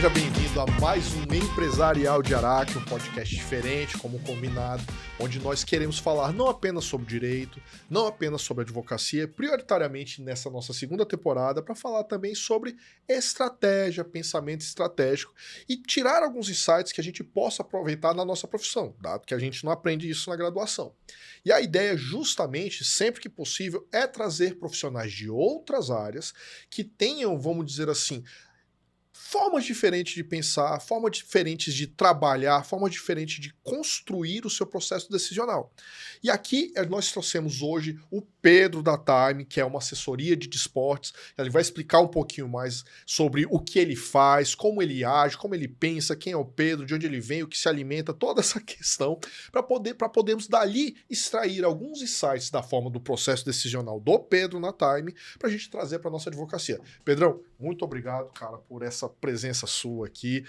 Seja bem-vindo a mais um Empresarial de Araque, um podcast diferente, como combinado, onde nós queremos falar não apenas sobre direito, não apenas sobre advocacia, prioritariamente nessa nossa segunda temporada, para falar também sobre estratégia, pensamento estratégico e tirar alguns insights que a gente possa aproveitar na nossa profissão, dado que a gente não aprende isso na graduação. E a ideia, justamente, sempre que possível, é trazer profissionais de outras áreas que tenham, vamos dizer assim, formas diferentes de pensar, formas diferentes de trabalhar, formas diferentes de construir o seu processo decisional. E aqui nós trouxemos hoje o Pedro da Time, que é uma assessoria de desportos. Ele vai explicar um pouquinho mais sobre o que ele faz, como ele age, como ele pensa, quem é o Pedro, de onde ele vem, o que se alimenta, toda essa questão, para podermos dali extrair alguns insights da forma do processo decisional do Pedro na Time, para a gente trazer para a nossa advocacia. Pedrão, muito obrigado, cara, por essa presença sua aqui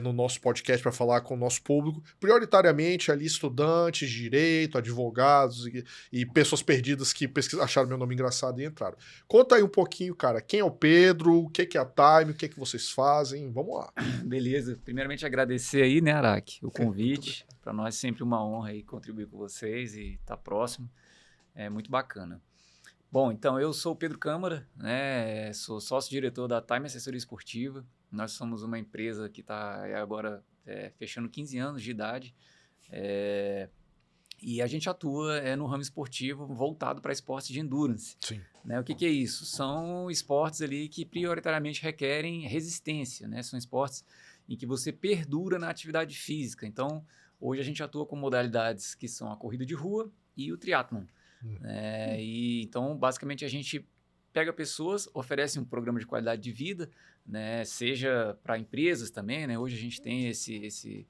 no nosso podcast para falar com o nosso público, prioritariamente ali estudantes de direito, advogados e pessoas perdidas que acharam meu nome engraçado e entraram. Conta aí um pouquinho, cara, quem é o Pedro, o que é a Time, o que vocês fazem, vamos lá. Beleza, primeiramente agradecer aí, né, Araque, o convite, para nós é sempre uma honra aí contribuir com vocês e estar próximo, é muito bacana. Bom, então eu sou o Pedro Câmara, né, sou sócio-diretor da Time Assessoria Esportiva. Nós somos uma empresa que está agora fechando 15 anos de idade e a gente atua no ramo esportivo voltado para esportes de endurance. Sim. Né, o que é isso? São esportes ali que prioritariamente requerem resistência, né? São esportes em que você perdura na atividade física. Então, hoje a gente atua com modalidades que são a corrida de rua e o triatlon. Então, basicamente, a gente pega pessoas, oferece um programa de qualidade de vida, né, seja para empresas também, né? Hoje a gente tem esse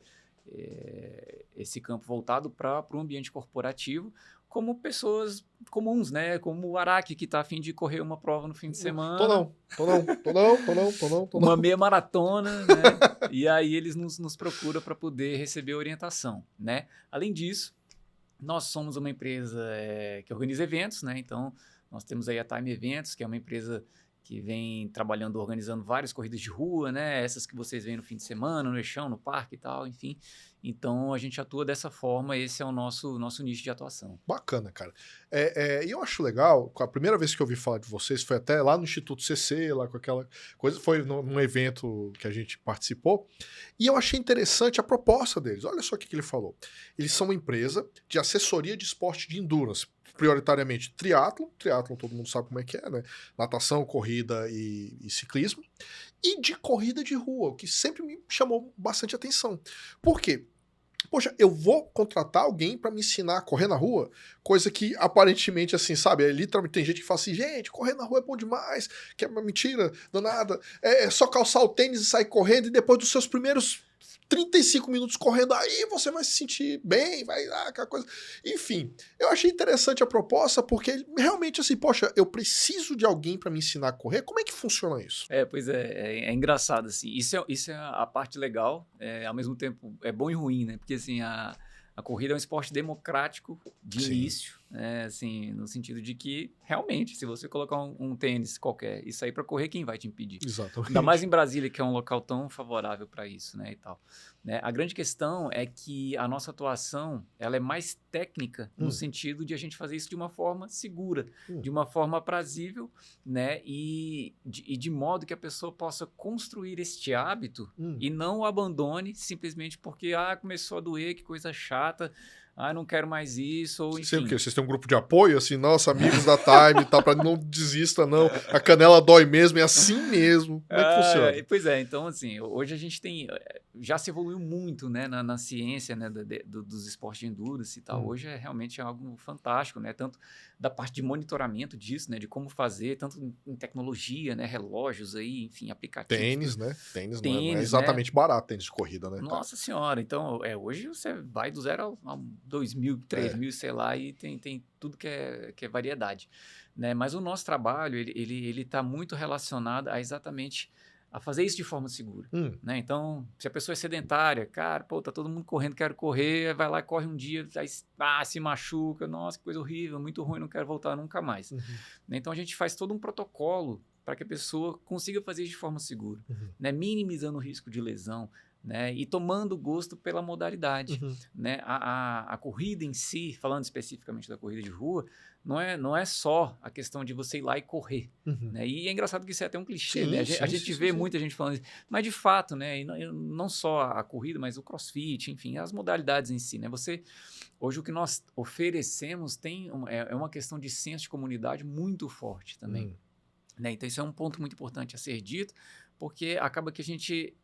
campo voltado para o ambiente corporativo, como pessoas comuns, né? Como o Araque, que está a fim de correr uma prova no fim de semana. Tô não. Uma meia maratona, né? E aí eles nos procuram para poder receber orientação, né? Além disso, nós somos uma empresa que organiza eventos, né? Então, nós temos aí a Time Eventos, que é uma empresa que vem trabalhando, organizando várias corridas de rua, né? Essas que vocês veem no fim de semana, no eixão, no parque e tal, enfim. Então, a gente atua dessa forma, esse é o nosso nicho de atuação. Bacana, cara. E eu acho legal, a primeira vez que eu ouvi falar de vocês foi até lá no Instituto CC, lá com aquela coisa, foi num evento que a gente participou, e eu achei interessante a proposta deles. Olha só o que ele falou. Eles são uma empresa de assessoria de esporte de endurance, prioritariamente triatlon todo mundo sabe como é que é, né? Natação, corrida e ciclismo, e de corrida de rua, o que sempre me chamou bastante atenção. Por quê? Poxa, eu vou contratar alguém pra me ensinar a correr na rua? Coisa que, aparentemente, assim, sabe? Literalmente tem gente que fala assim, gente, correr na rua é bom demais, que é uma mentira danada. É só calçar o tênis e sair correndo, e depois dos seus primeiros 35 minutos correndo, aí você vai se sentir bem, vai lá, aquela coisa. Enfim, eu achei interessante a proposta, porque realmente, assim, poxa, eu preciso de alguém pra me ensinar a correr. Como é que funciona isso? Pois é engraçado, assim, isso é a parte legal, ao mesmo tempo é bom e ruim, né, porque assim, a corrida é um esporte democrático de Sim. início, né, assim, no sentido de que, realmente, se você colocar um tênis qualquer e sair para correr, quem vai te impedir? Exatamente. Ainda mais em Brasília, que é um local tão favorável para isso, né, e tal. Né? A grande questão é que a nossa atuação, ela é mais técnica no sentido de a gente fazer isso de uma forma segura, de uma forma aprazível, né, e de modo que a pessoa possa construir este hábito e não o abandone simplesmente porque, começou a doer, que coisa chata, não quero mais isso, ou enfim. Sei o quê? Vocês têm um grupo de apoio, assim, nossa, amigos da Time e tal, pra não desista, não. A canela dói mesmo, é assim mesmo. Como é que funciona? Pois então, assim, hoje a gente tem, já se evoluiu muito, né, na ciência, né, dos esportes de endurance e tal. Hoje é realmente algo fantástico, né, tanto da parte de monitoramento disso, né, de como fazer, tanto em tecnologia, né, relógios aí, enfim, aplicativos. Tênis, né? Tênis não é Tênis, exatamente barato, tênis de corrida, né? Nossa senhora, então, hoje você vai do 0 a 2.000, 3.000, sei lá, e tem tudo que é variedade, né? Mas o nosso trabalho, ele tá muito relacionado a exatamente a fazer isso de forma segura, né? Então, se a pessoa é sedentária, cara, pô, tá todo mundo correndo, quero correr, vai lá, corre um dia, aí, se machuca, nossa, que coisa horrível, muito ruim, não quero voltar nunca mais. Né? Então, a gente faz todo um protocolo para que a pessoa consiga fazer isso de forma segura, né? Minimizando o risco de lesão, né? E tomando gosto pela modalidade, né? A corrida em si, falando especificamente da corrida de rua, não é só a questão de você ir lá e correr, né? E é engraçado que isso é até um clichê, Sim, né? sim, A gente sim, vê sim. muita gente falando isso, mas de fato, né? E não só a corrida, mas o CrossFit, enfim, as modalidades em si, né? Hoje o que nós oferecemos é uma questão de senso de comunidade muito forte também, né? Então isso é um ponto muito importante a ser dito, porque acaba que a gente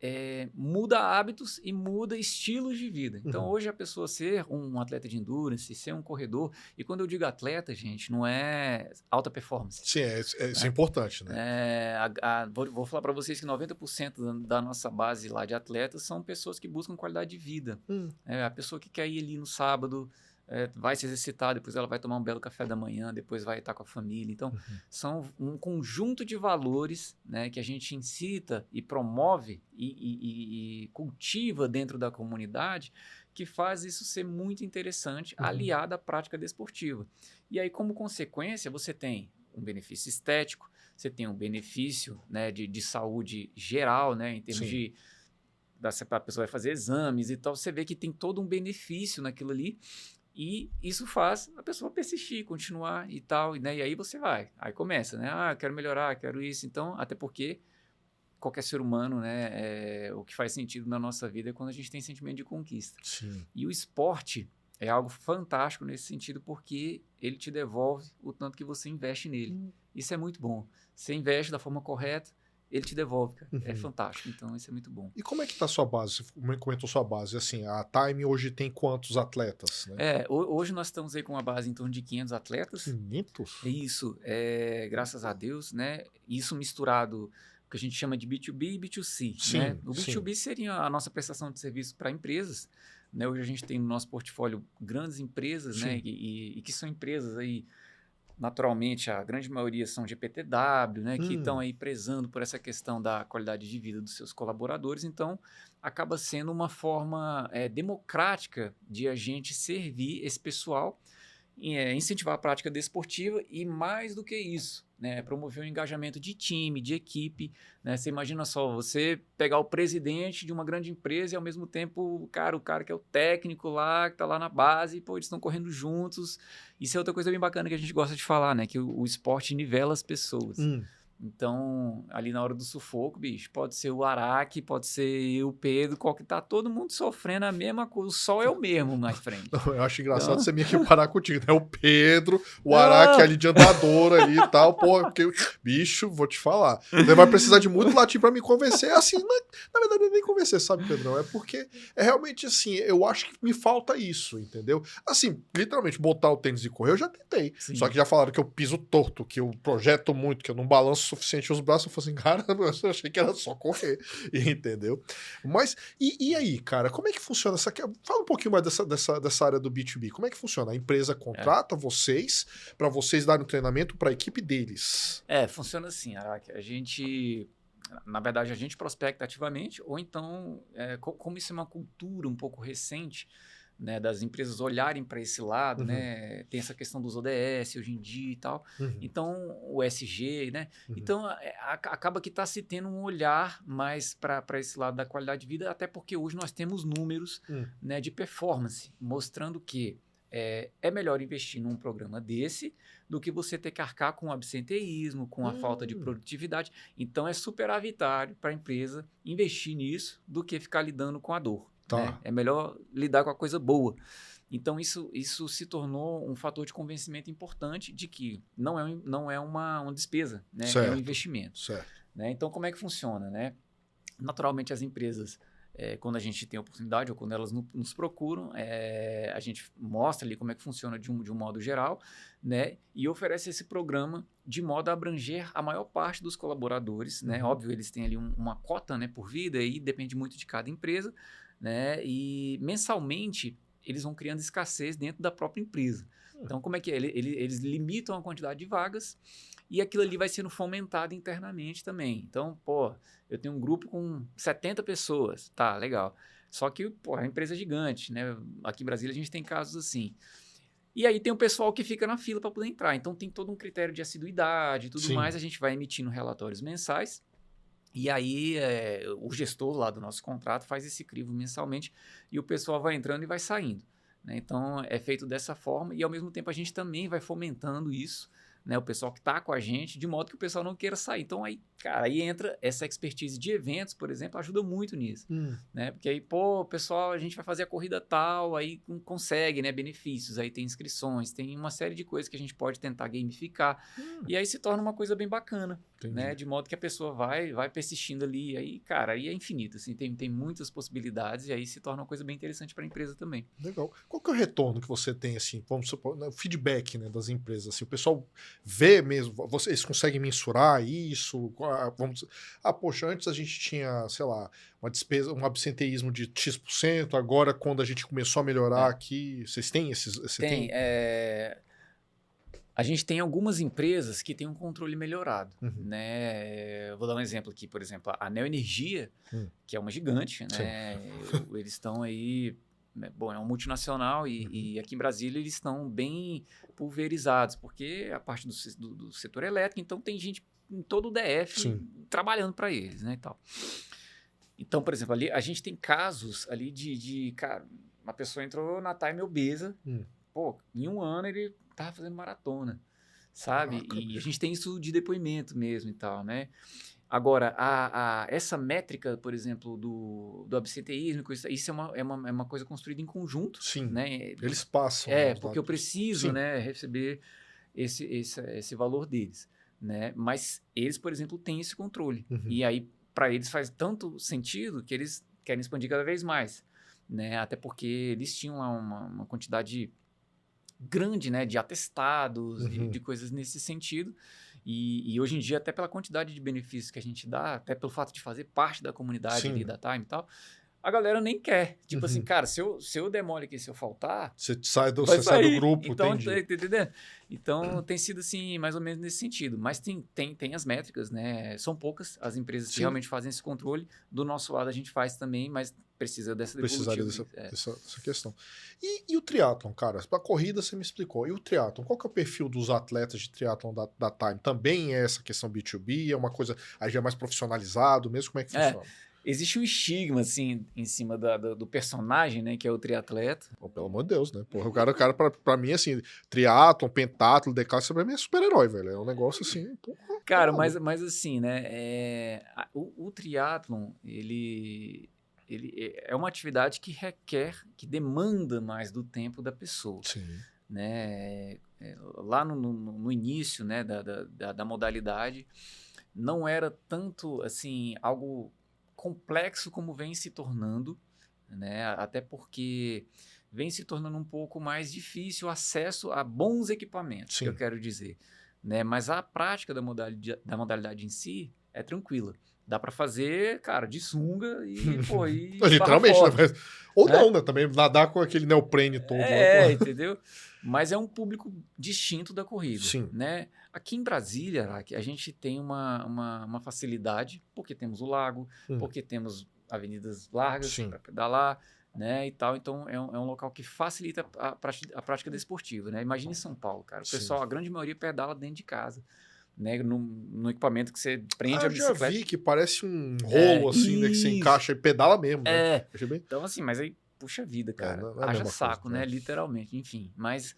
muda hábitos e muda estilos de vida. Então, hoje a pessoa ser um atleta de endurance, ser um corredor, e quando eu digo atleta, gente, não é alta performance. Sim, isso é Né? importante, né? Vou falar para vocês que 90% da nossa base lá de atletas são pessoas que buscam qualidade de vida. A pessoa que quer ir ali no sábado, vai se exercitar, depois ela vai tomar um belo café da manhã, depois vai estar com a família. Então, são um conjunto de valores, né, que a gente incita e promove e cultiva dentro da comunidade, que faz isso ser muito interessante, aliado à prática desportiva. E aí, como consequência, você tem um benefício estético, você tem um benefício, né, de saúde geral, né, em termos de a pessoa vai fazer exames e tal, você vê que tem todo um benefício naquilo ali. E isso faz a pessoa persistir, continuar e tal, né? E aí você vai, aí começa, né? Ah, quero melhorar, quero isso. Então, até porque qualquer ser humano, né? O que faz sentido na nossa vida é quando a gente tem sentimento de conquista. Sim. E o esporte é algo fantástico nesse sentido, porque ele te devolve o tanto que você investe nele. Isso é muito bom. Você investe da forma correta, ele te devolve, cara. É fantástico, então isso é muito bom. E como é que tá a sua base? Você comentou sua base. Assim, a Time hoje tem quantos atletas, né? Hoje nós estamos aí com uma base em torno de 500 atletas. 500? Isso, graças a Deus, né? Isso misturado, o que a gente chama de B2B e B2C, Sim, né? O B2B seria a nossa prestação de serviço para empresas, né? Hoje a gente tem no nosso portfólio grandes empresas, né? E que são empresas aí, naturalmente, a grande maioria são GPTW, né? Que estão aí prezando por essa questão da qualidade de vida dos seus colaboradores. Então, acaba sendo uma forma democrática de a gente servir esse pessoal, incentivar a prática desportiva e, mais do que isso, né, promover o engajamento de time, de equipe. Né? Você imagina só, você pegar o presidente de uma grande empresa e, ao mesmo tempo, o cara que é o técnico lá, que está lá na base, pô, eles estão correndo juntos. Isso é outra coisa bem bacana que a gente gosta de falar, né? Que o esporte nivela as pessoas. Então, ali na hora do sufoco, bicho, pode ser o Araque, pode ser o Pedro, tá todo mundo sofrendo a mesma coisa. O sol é o mesmo mais frente. Eu acho engraçado você me equiparar contigo, né? O Pedro, o Araque ali de andador ali e tal, porra, porque, bicho, vou te falar. Você vai precisar de muito latim pra me convencer. Assim, na verdade, não é nem convencer, sabe, Pedrão? É porque é realmente assim, eu acho que me falta isso, entendeu? Assim, literalmente, botar o tênis e correr, eu já tentei. Sim. Só que já falaram que eu piso torto, que eu projeto muito, que eu não balanço o suficiente os braços. Eu falei assim, cara, eu achei que era só correr, entendeu? Mas, e aí, cara, como é que funciona essa... Fala um pouquinho mais dessa área do B2B. Como é que funciona? A empresa contrata vocês para vocês darem um treinamento para a equipe deles? Funciona assim, Araque. Na verdade, a gente prospecta ativamente, ou então, como isso é uma cultura um pouco recente, né, das empresas olharem para esse lado, né, tem essa questão dos ODS hoje em dia e tal, então o SG, né, então acaba que está se tendo um olhar mais para esse lado da qualidade de vida, até porque hoje nós temos números né, de performance, mostrando que é melhor investir num programa desse do que você ter que arcar com o absenteísmo, com a falta de produtividade. Então, é superavitário para a empresa investir nisso do que ficar lidando com a dor. Tá. Né? É melhor lidar com a coisa boa. Então, isso se tornou um fator de convencimento importante de que não é uma despesa, né? É um investimento. Certo. Né? Então, como é que funciona? Né? Naturalmente, as empresas... quando a gente tem oportunidade ou quando elas nos procuram, a gente mostra ali como é que funciona de um modo geral, né? E oferece esse programa de modo a abranger a maior parte dos colaboradores, né? Óbvio, eles têm ali uma cota, né, por vida, e depende muito de cada empresa, né? E mensalmente eles vão criando escassez dentro da própria empresa. Então, como é que é? Eles limitam a quantidade de vagas e aquilo ali vai sendo fomentado internamente também. Então, eu tenho um grupo com 70 pessoas. Tá, legal. Só que, a empresa é gigante, né? Aqui em Brasília a gente tem casos assim. E aí tem o pessoal que fica na fila para poder entrar. Então tem todo um critério de assiduidade e tudo Sim. mais. A gente vai emitindo relatórios mensais. E aí o gestor lá do nosso contrato faz esse crivo mensalmente e o pessoal vai entrando e vai saindo, né? Então é feito dessa forma e ao mesmo tempo a gente também vai fomentando isso, né? O pessoal que está com a gente, de modo que o pessoal não queira sair. Então aí, cara, aí entra essa expertise de eventos, por exemplo, ajuda muito nisso, né? Porque aí, pô, pessoal, a gente vai fazer a corrida tal, aí consegue, né, benefícios, aí tem inscrições, tem uma série de coisas que a gente pode tentar gamificar e aí se torna uma coisa bem bacana. Né? De modo que a pessoa vai persistindo ali, aí, cara, aí é infinito, assim, tem muitas possibilidades e aí se torna uma coisa bem interessante para a empresa também. Legal. Qual que é o retorno que você tem, assim, vamos supor, o feedback, né, das empresas, assim, o pessoal vê mesmo, vocês conseguem mensurar isso? Poxa, antes a gente tinha, sei lá, uma despesa, um absenteísmo de X%, agora quando a gente começou a melhorar aqui, vocês têm esses... Tem. A gente tem algumas empresas que têm um controle melhorado, né? Eu vou dar um exemplo aqui, por exemplo, a Neoenergia, que é uma gigante, né? Eles estão aí, bom, é um multinacional e aqui em Brasília eles estão bem pulverizados, porque a parte do setor elétrico, então tem gente em todo o DF trabalhando para eles, né, e tal. Então, por exemplo, ali a gente tem casos ali cara, uma pessoa entrou na Time obesa, pô, em um ano ele tava fazendo maratona, sabe? Caraca. E a gente tem isso de depoimento mesmo e tal, né? Agora, essa métrica, por exemplo, do absenteísmo, isso é uma coisa construída em conjunto. Sim, né? Eles passam. Porque eu preciso, né, receber esse valor deles, né? Mas eles, por exemplo, têm esse controle. E aí, para eles faz tanto sentido que eles querem expandir cada vez mais, né? Até porque eles tinham lá uma quantidade grande, né, de atestados, de coisas nesse sentido. E hoje em dia, até pela quantidade de benefícios que a gente dá, até pelo fato de fazer parte da comunidade ali da Time e tal, a galera nem quer. Tipo assim, cara, se eu der mole aqui, se eu faltar... Você sai do grupo, então, entendi. tá entendendo? Então, tem sido assim, mais ou menos nesse sentido. Mas tem as métricas, né? São poucas as empresas que realmente fazem esse controle. Do nosso lado, a gente faz também, mas precisa dessa devolutiva. Dessa questão. E o triatlon, cara? A corrida você me explicou. E o triatlon? Qual que é o perfil dos atletas de triatlon da Time? Também é essa questão B2B? É uma coisa aí já mais profissionalizado mesmo? Como é que funciona? Existe um estigma, assim, em cima do personagem, né? Que é o triatleta. Pô, pelo amor de Deus, né? Porra, o cara pra mim, assim, triatlon, pentatlo, decathlon, isso pra mim é super-herói, velho. É um negócio assim... Porra, cara, mas assim, né? O triatlon, ele é uma atividade que que demanda mais do tempo da pessoa. Sim. Né? Lá no início, né, da modalidade, não era tanto, assim, algo complexo como vem se tornando, né? Até porque vem se tornando um pouco mais difícil o acesso a bons equipamentos, que eu quero dizer, né? Mas a prática da modalidade em si é tranquila. Dá para fazer, cara, de sunga e, pô, e literalmente, né? Ou não, né? Também nadar com aquele neoprene todo. Entendeu? Mas é um público distinto da corrida. Sim. Né? Aqui em Brasília, a gente tem uma facilidade, porque temos o lago, porque temos avenidas largas para pedalar, né, e tal. Então, é um local que facilita a prática desportiva, né? Imagina em São Paulo, cara. O pessoal, a grande maioria, pedala dentro de casa. Né, no equipamento que você prende a bicicleta. Eu já vi que parece um rolo, assim, né, que você encaixa e pedala mesmo, né? Então, assim, mas aí, puxa vida, cara. Haja saco, né? Literalmente, enfim. Mas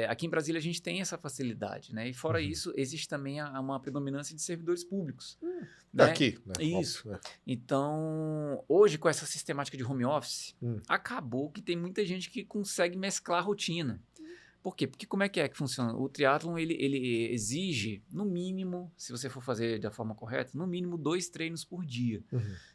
aqui em Brasília a gente tem essa facilidade, né? E fora isso, existe também uma predominância de servidores públicos. Né? Aqui, né? Isso. Óbvio, né? Então, hoje, com essa sistemática de home office, acabou que tem muita gente que consegue mesclar a rotina. Por quê? Porque como é que funciona? O triatlon, ele exige, no mínimo, se você for fazer da forma correta, no mínimo 2 treinos por dia.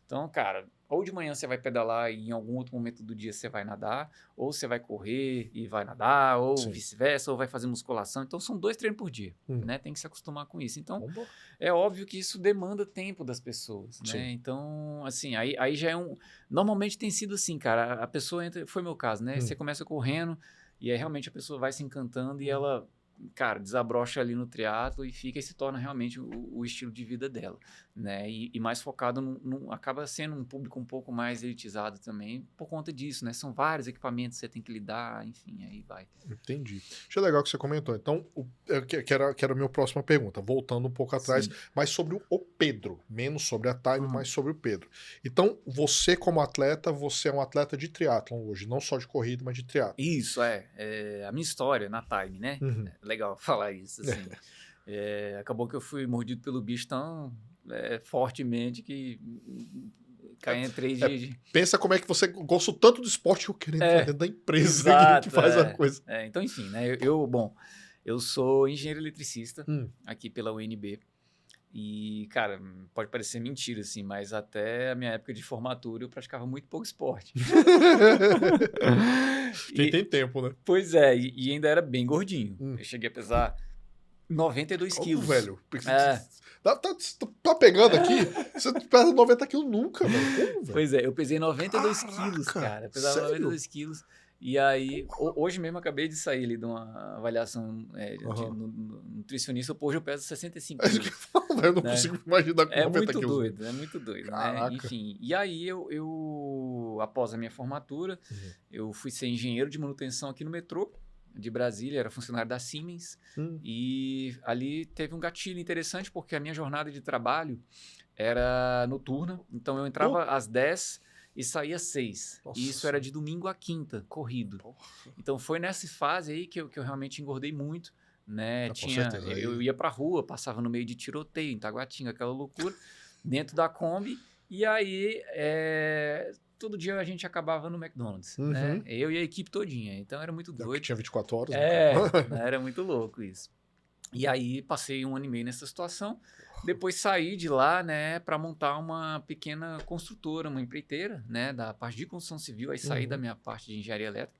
Então, cara, ou de manhã você vai pedalar e em algum outro momento do dia você vai nadar, ou você vai correr e vai nadar, ou vice-versa, ou vai fazer musculação. Então, são 2 treinos por dia, né? Tem que se acostumar com isso. Então, é óbvio que isso demanda tempo das pessoas, né? Então, assim, aí já é Normalmente tem sido assim, cara, a pessoa entra... Foi meu caso, né? Você começa correndo... E aí, realmente, a pessoa vai se encantando e ela cara, desabrocha ali no triatlo e fica e se torna realmente o estilo de vida dela, né? E mais focado acaba sendo um público um pouco mais elitizado também por conta disso, né? São vários equipamentos que você tem que lidar, enfim, aí vai. Entendi. Achei legal que você comentou. Então, que era a minha próxima pergunta, voltando um pouco atrás, Sim. mas sobre o Pedro, menos sobre a Time, mais sobre o Pedro. Então, você como atleta, você é um atleta de triatlon hoje, não só de corrida, mas de triatlon. Isso, a minha história na Time, né? Uhum. É legal falar isso, assim. Acabou que eu fui mordido pelo bicho tão fortemente que entrei de... Pensa como é que você gostou tanto do esporte que eu quero entrar dentro da empresa exato, que faz a coisa. Então, enfim, né? Eu sou engenheiro eletricista aqui pela UNB. E, cara, pode parecer mentira, assim, mas até a minha época de formatura eu praticava muito pouco esporte. Quem tem tempo, né? Pois é, e ainda era bem gordinho. Eu cheguei a pesar 92 quilos. Velho. Tá pegando aqui? Você pesa 90 quilos nunca, velho. Como, velho? Pois é, eu pesei 92 quilos, cara. Eu pesava sério? 92 quilos. E aí, hoje mesmo eu acabei de sair ali de uma avaliação de nutricionista. Hoje eu peso 65 quilos. Eu não consigo imaginar com 90 quilos. É muito doido, né? Enfim, e aí eu após a minha formatura, eu fui ser engenheiro de manutenção aqui no metrô de Brasília, era funcionário da Siemens. E ali teve um gatilho interessante, porque a minha jornada de trabalho era noturna. Então eu entrava às 10 e saía às 6. Nossa. E isso era de domingo a quinta, corrido. Então foi nessa fase aí que eu realmente engordei muito, né? Eu ia pra rua, passava no meio de tiroteio, em Taguatinga, aquela loucura, dentro da Kombi. E aí, todo dia a gente acabava no McDonald's, né? Eu e a equipe todinha. Então era muito doido. Tinha 24 horas. Era muito louco isso. E aí passei 1 ano e meio nessa situação. Depois saí de lá, né, para montar uma pequena construtora, uma empreiteira, né, da parte de construção civil. Aí saí da minha parte de engenharia elétrica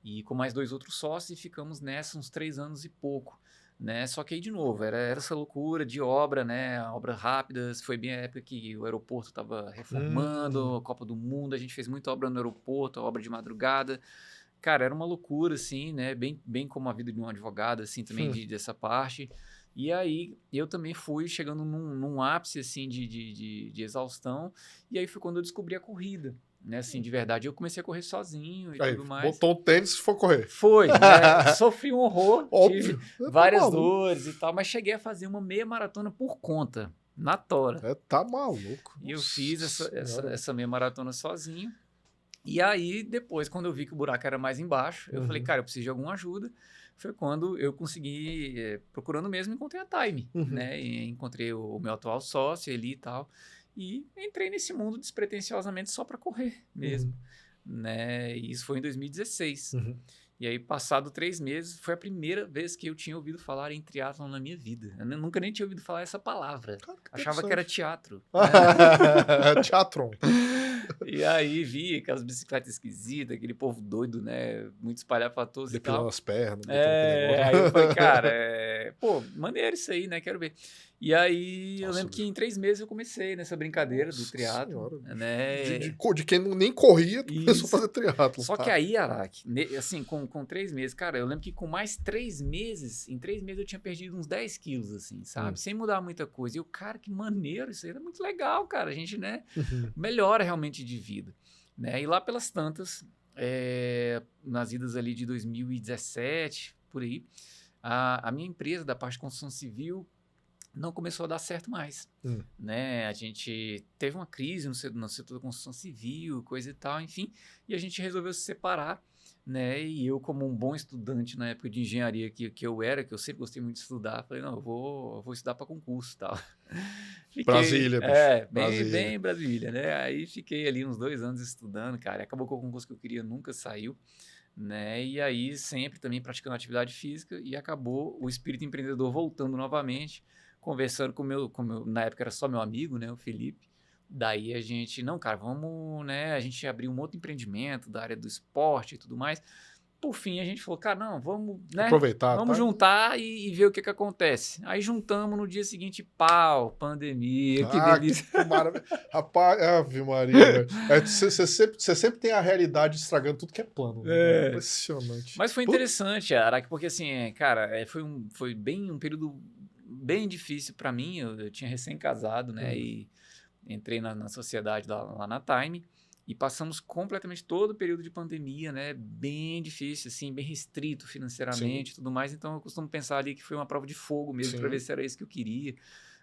e com mais 2 outros sócios e ficamos nessa uns 3 anos e pouco, né? Só que aí de novo era essa loucura de obra, né? Obras rápidas. Foi bem a época que o aeroporto estava reformando, a Copa do Mundo. A gente fez muita obra no aeroporto, obra de madrugada. Cara, era uma loucura, assim, né? Bem como a vida de um advogado, assim, também dessa parte. E aí, eu também fui chegando num ápice, assim, de exaustão. E aí foi quando eu descobri a corrida, né? Assim, de verdade. Eu comecei a correr sozinho e tudo mais. Botou o tênis e foi correr. Foi, né? Sofri um horror. Óbvio. Tive várias dores e tal. Mas cheguei a fazer uma meia maratona por conta, na tora. Tá maluco. E eu fiz essa meia maratona sozinho. E aí, depois, quando eu vi que o buraco era mais embaixo, eu falei, cara, eu preciso de alguma ajuda. Foi quando eu consegui, procurando mesmo, encontrei a Time, né? E encontrei o meu atual sócio ali e tal. E entrei nesse mundo despretensiosamente só para correr mesmo, né? E isso foi em 2016. E aí, passado 3 meses, foi a primeira vez que eu tinha ouvido falar em triatlon na minha vida. Eu nunca nem tinha ouvido falar essa palavra. Cara, achava que era teatro. Teatron. E aí vi aquelas bicicletas esquisitas, aquele povo doido, né? Muito espalhafatoso e tal. Depilando as pernas. Aí eu falei, cara, maneiro isso aí, né? Quero ver. E aí eu lembro que em 3 meses eu comecei nessa brincadeira do triatlo, né? De quem nem corria, começou a fazer triatlo. Só que aí, Araque, assim, com 3 meses, cara, eu lembro que com mais 3 meses, em 3 meses eu tinha perdido uns 10 quilos, assim, sabe? Sem mudar muita coisa. E eu, cara, que maneiro, isso aí é muito legal, cara. A gente, né, melhora realmente de vida, né? E lá pelas tantas, nas idas ali de 2017, por aí, a minha empresa da parte de construção civil não começou a dar certo mais, né? A gente teve uma crise no setor da construção civil, coisa e tal, enfim, e a gente resolveu se separar, né? E eu, como um bom estudante na época de engenharia que eu sempre gostei muito de estudar, falei, não, eu vou estudar para concurso e tal. Brasília, bicho. Bem Brasília, né? Aí fiquei ali uns 2 anos estudando, cara, acabou que o concurso que eu queria nunca saiu, né? E aí sempre também praticando atividade física e acabou o espírito empreendedor voltando novamente, conversando com meu, na época era só meu amigo, né, o Felipe. Daí a gente, não, cara, vamos, né, a gente abriu um outro empreendimento da área do esporte e tudo mais. por fim, a gente falou, cara, não, vamos, né? Aproveitar, Vamos juntar e ver o que acontece. Aí juntamos no dia seguinte, pau, pandemia, que delícia. Que maravilha. Rapaz, Ave Maria, velho. Você sempre tem a realidade estragando tudo que é plano. Né? Impressionante. Mas foi interessante, Araque, porque assim, cara, foi bem um período bem difícil para mim. Eu tinha recém-casado, né? E entrei na sociedade lá na Time. E passamos completamente todo o período de pandemia, né? Bem difícil, assim, bem restrito financeiramente e tudo mais. Então, eu costumo pensar ali que foi uma prova de fogo mesmo para ver se era isso que eu queria,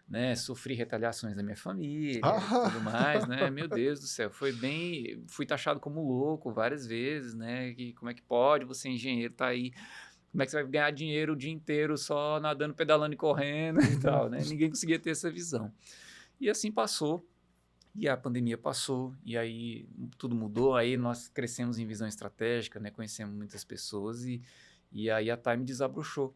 né? Sofri retaliações da minha família e tudo mais, né? Meu Deus do céu, foi bem... Fui taxado como louco várias vezes, né? Que, como é que pode você, engenheiro, tá aí... Como é que você vai ganhar dinheiro o dia inteiro só nadando, pedalando e correndo e tal, né? Ninguém conseguia ter essa visão. E assim passou. E a pandemia passou, e aí tudo mudou, aí nós crescemos em visão estratégica, né? Conhecemos muitas pessoas e aí a Time desabrochou,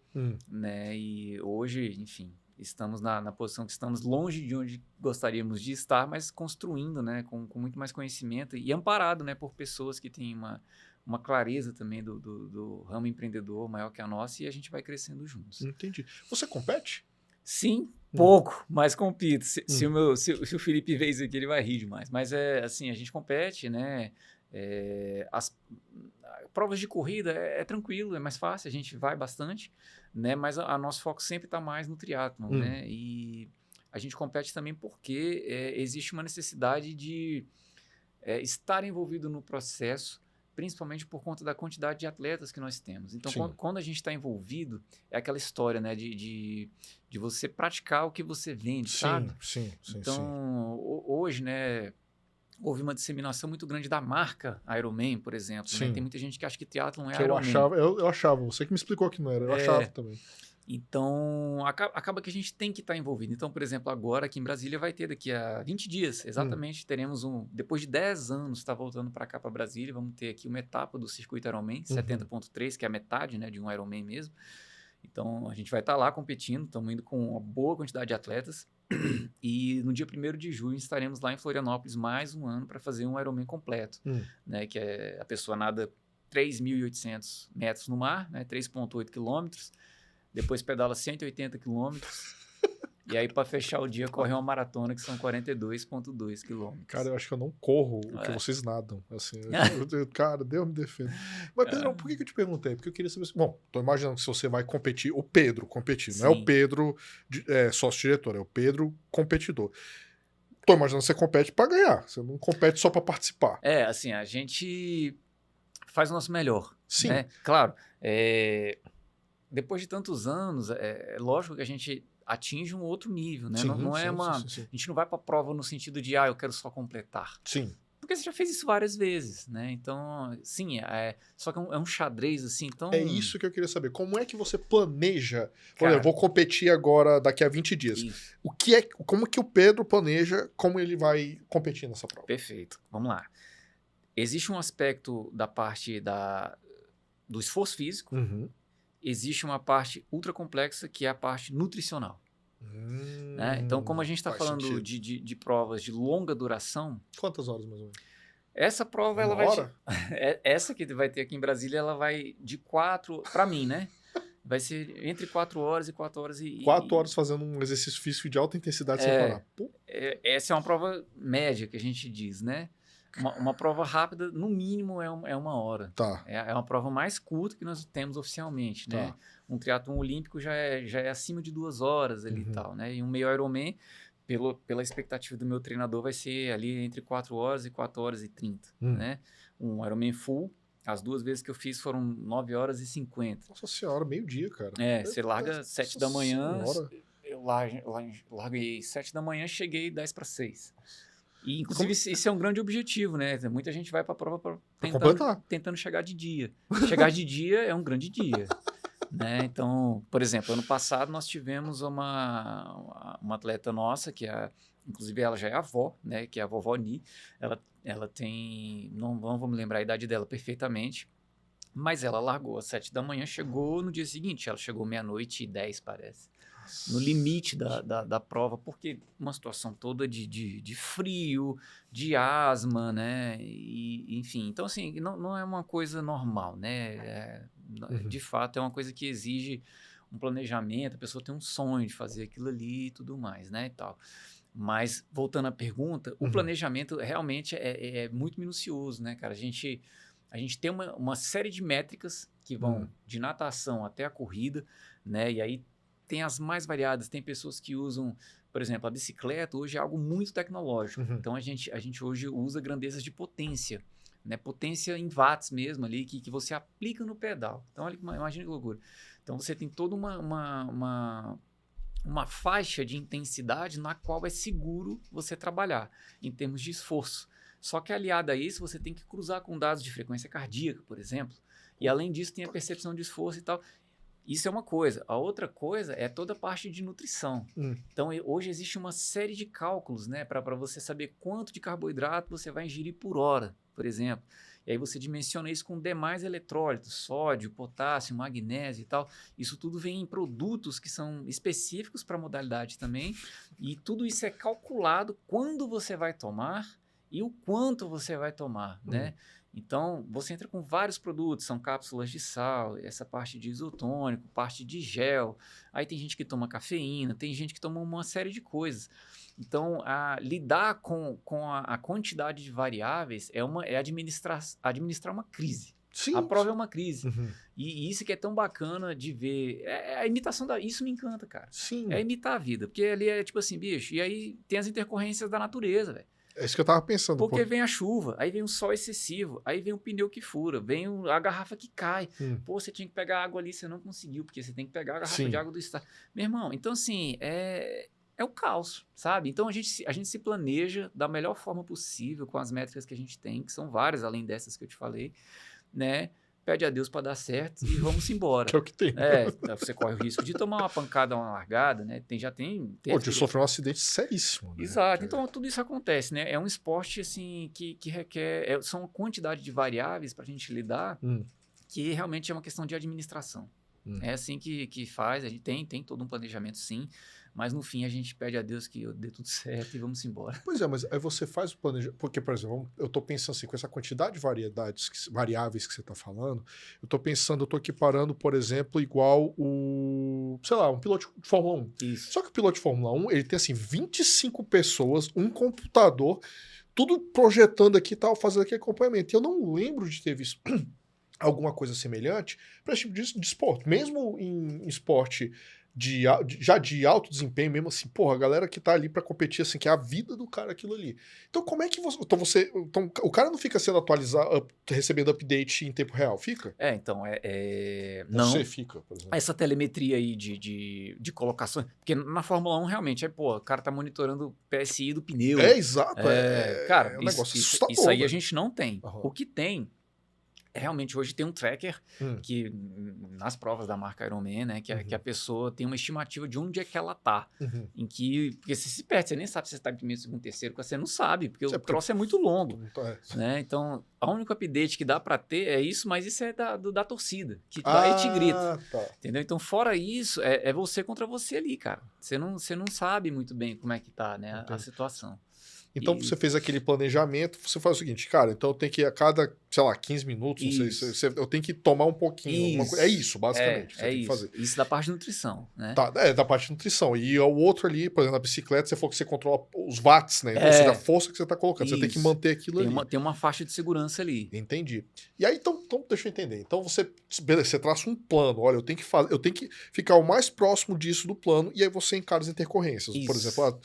né? E hoje, enfim, estamos na posição que estamos longe de onde gostaríamos de estar, mas construindo, né? Com muito mais conhecimento e amparado, né? Por pessoas que têm uma clareza também do ramo empreendedor maior que a nossa e a gente vai crescendo juntos. Entendi. Você compete? Sim, pouco, mas compito. Se o Felipe vê isso aqui, ele vai rir demais. Mas assim, a gente compete, né? As provas de corrida é tranquilo, é mais fácil, a gente vai bastante, né? Mas a nosso foco sempre está mais no triatlon, né? E a gente compete também porque existe uma necessidade de estar envolvido no processo, principalmente por conta da quantidade de atletas que nós temos. Então, quando a gente está envolvido, é aquela história, né, de você praticar o que você vende, sabe? Sim. Então, hoje, né, houve uma disseminação muito grande da marca Ironman, por exemplo. Né? Tem muita gente que acha que triatlon é Ironman. Eu achava, você que me explicou que não era, eu achava também. Então, acaba que a gente tem que estar envolvido. Então, por exemplo, agora aqui em Brasília vai ter daqui a 20 dias, exatamente, teremos depois de 10 anos, está voltando para cá, para Brasília, vamos ter aqui uma etapa do circuito Ironman, 70.3, que é a metade, né, de um Ironman mesmo. Então, a gente vai estar lá competindo, estamos indo com uma boa quantidade de atletas. E no dia 1º de junho estaremos lá em Florianópolis mais um ano para fazer um Ironman completo, né, que é a pessoa nada 3.800 metros no mar, né, 3,8 quilômetros, depois pedala 180 quilômetros. E aí, para fechar o dia, corre uma maratona que são 42,2 quilômetros. Cara, eu acho que eu não corro o que vocês nadam. Assim, cara, Deus me defenda. Mas, Pedro, por que eu te perguntei? Porque eu queria saber... Bom, tô imaginando que se você vai competir... O Pedro competir, não é o Pedro sócio-diretor, é o Pedro competidor. Tô imaginando que você compete para ganhar. Você não compete só para participar. Assim, a gente faz o nosso melhor. Sim. Né? Claro, depois de tantos anos, é lógico que a gente atinge um outro nível, né? Não é uma... Sim. A gente não vai para a prova no sentido de, eu quero só completar. Sim. Porque você já fez isso várias vezes, né? Então, sim, só que é um xadrez, assim, então... É isso que eu queria saber. Como é que você planeja? Por exemplo, eu vou competir agora daqui a 20 dias. Isso. Como que o Pedro planeja como ele vai competir nessa prova? Perfeito. Vamos lá. Existe um aspecto da parte do esforço físico. Existe uma parte ultra complexa que é a parte nutricional. Né? Então, como a gente está falando de provas de longa duração... Quantas horas, mais ou menos? Essa prova, ela vai... Essa que vai ter aqui em Brasília, ela vai de 4... Para mim, né? Vai ser entre 4 horas e 4 horas e... 4 horas fazendo um exercício físico de alta intensidade sem parar. Essa é uma prova média que a gente diz, né? Uma prova rápida, no mínimo, é 1 hora. Tá. É uma prova mais curta que nós temos oficialmente, né? Um triatlon olímpico já é acima de 2 horas ali e tal, né? E um meio Ironman, pela expectativa do meu treinador, vai ser ali entre 4 horas e 4 horas e 30, né? Um Ironman full, as 2 vezes que eu fiz foram 9 horas e 50. Nossa senhora, meio-dia, cara. Você larga 7 da manhã, eu larguei 7 da manhã, cheguei 10 para 6. E, inclusive, isso é um grande objetivo, né? Muita gente vai para a prova tentando chegar de dia. Chegar de dia é um grande dia. Né? Então, por exemplo, ano passado nós tivemos uma atleta nossa, inclusive ela já é avó, né? Que é a vovó Ni. Ela tem... Não vou me lembrar a idade dela perfeitamente, mas ela largou às 7 da manhã, chegou no dia seguinte. Ela chegou 00:10, parece. no limite da prova, porque uma situação toda de frio, de asma, né? E, enfim, então assim, não é uma coisa normal, né? De fato, é uma coisa que exige um planejamento, a pessoa tem um sonho de fazer aquilo ali e tudo mais, né? E tal. Mas, voltando à pergunta, o planejamento realmente é muito minucioso, né, cara? A gente tem uma série de métricas que vão de natação até a corrida, né? E aí tem as mais variadas. Tem pessoas que usam, por exemplo, a bicicleta hoje é algo muito tecnológico. Então, a gente hoje usa grandezas de potência, né? Potência em watts mesmo ali, que você aplica no pedal. Então, olha, imagina que loucura. Então, você tem toda uma faixa de intensidade na qual é seguro você trabalhar, em termos de esforço. Só que aliado a isso, você tem que cruzar com dados de frequência cardíaca, por exemplo. E além disso, tem a percepção de esforço e tal. Isso é uma coisa. A outra coisa é toda a parte de nutrição. Então, hoje existe uma série de cálculos, né, para você saber quanto de carboidrato você vai ingerir por hora, por exemplo. E aí você dimensiona isso com demais eletrólitos, sódio, potássio, magnésio e tal. Isso tudo vem em produtos que são específicos para a modalidade também. E tudo isso é calculado quando você vai tomar e o quanto você vai tomar, né? Então, você entra com vários produtos, são cápsulas de sal, essa parte de isotônico, parte de gel. Aí tem gente que toma cafeína, tem gente que toma uma série de coisas. Então, lidar com a quantidade de variáveis é administrar uma crise. Sim, A prova é uma crise. E isso que é tão bacana de ver. A imitação isso me encanta, cara. sim. É imitar a vida. Porque ali é tipo assim, bicho, e aí tem as intercorrências da natureza, velho. É isso que eu tava pensando. Porque vem a chuva, aí vem um sol excessivo, aí vem um pneu que fura, vem a garrafa que cai. Pô, você tinha que pegar água ali, você não conseguiu, porque você tem que pegar a garrafa de água do estado. Meu irmão, então assim, é o caos, sabe? Então a gente se planeja da melhor forma possível com as métricas que a gente tem, que são várias, além dessas que eu te falei, né? Pede a Deus para dar certo e vamos embora. Que é o que tem. Você corre o risco de tomar uma pancada, uma largada, né? Pô, de sofrer um acidente seríssimo. Né? Exato. Então, tudo isso acontece, né? É um esporte, assim, que requer... são uma quantidade de variáveis para a gente lidar que realmente é uma questão de administração. É assim que faz. A gente tem todo um planejamento, sim. Mas, no fim, a gente pede a Deus que dê tudo certo e vamos embora. Pois é, mas aí você faz o planejamento... Porque, por exemplo, eu tô pensando assim, com essa quantidade de variáveis que você tá falando, eu tô equiparando, por exemplo, igual sei lá, um piloto de Fórmula 1. Isso. Só que o piloto de Fórmula 1, ele tem, assim, 25 pessoas, um computador, tudo projetando aqui e tal, fazendo aquele acompanhamento. E eu não lembro de ter visto alguma coisa semelhante para esse tipo de esporte. Mesmo em esporte já de alto desempenho, mesmo assim, porra, a galera que tá ali para competir, assim, que é a vida do cara aquilo ali. Então, como é que Então, o cara não fica sendo atualizado, recebendo update em tempo real, fica? Então, Não. Não. Você fica, por exemplo. Essa telemetria aí de colocação... Porque na Fórmula 1, realmente, o cara tá monitorando o PSI do pneu. Exato. Cara, um negócio isso assustador, aí a velho. gente não tem. Aham. O que tem... Realmente, hoje tem um tracker que, nas provas da marca Ironman, né, que a pessoa tem uma estimativa de onde é que ela tá. Porque você se perde, você nem sabe se você tá em primeiro, segundo, terceiro, você não sabe, porque o troço é muito longo. Né? Então, a única update que dá para ter é isso, mas isso é da torcida, que aí te grita. Tá. Entendeu? Então, fora isso, é você contra você ali, cara. Você não sabe muito bem como é que tá, né, a situação. Então, você fez aquele planejamento, você faz o seguinte, cara, então eu tenho que a cada, sei lá, 15 minutos, não sei, eu tenho que tomar um pouquinho. É isso, basicamente. Você tem que fazer. Isso da parte de nutrição, né? Tá, da parte de nutrição. E o outro ali, por exemplo, na bicicleta, você falou que você controla os watts, né? Ou seja, a força que você tá colocando. Você tem que manter aquilo ali. Tem uma faixa de segurança ali. Entendi. E aí, então deixa eu entender. Então, você traça um plano. Olha, eu tenho que ficar o mais próximo disso do plano, e aí você encara as intercorrências. Isso. Por exemplo,